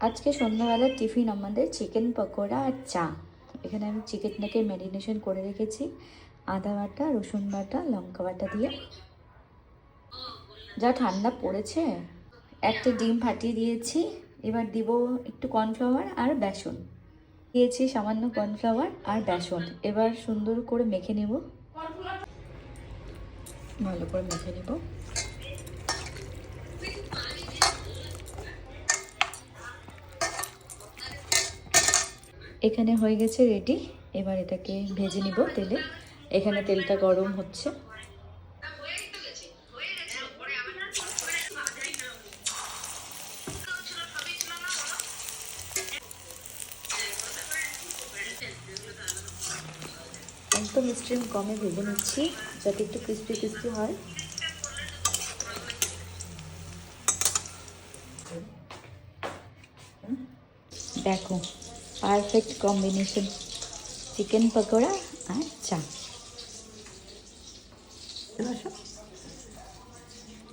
আজকে সন্ধ্যাবেলার টিফিন আমাদের চিকেন পকোড়া আর চা। এখানে আমি চিকেনটাকে ম্যারিনেশন করে রেখেছি আদা বাটা, রসুন বাটা, লঙ্কা বাটা দিয়ে। যা ঠান্ডা পড়েছে, একটা ডিম ফাটিয়ে দিয়েছি। এবার দিব একটু কর্নফ্লাওয়ার আর বেসন দিয়েছি, সামান্য কর্নফ্লাওয়ার আর বেসন। এবার সুন্দর করে মেখে নেব, ভালো করে মেখে নেব। এখানে হয়ে গেছে রেডি। এবার এটাকে ভেজে নিব তেলে। এখানে তেলটা গরম হচ্ছে। একদম স্টিম কমে ভেজে নিচ্ছি যাতে একটু ক্রিস্পি ক্রিস্পি হয়। দেখো, পারফেক্ট কম্বিনেশন চিকেন পকোড়া আর চা।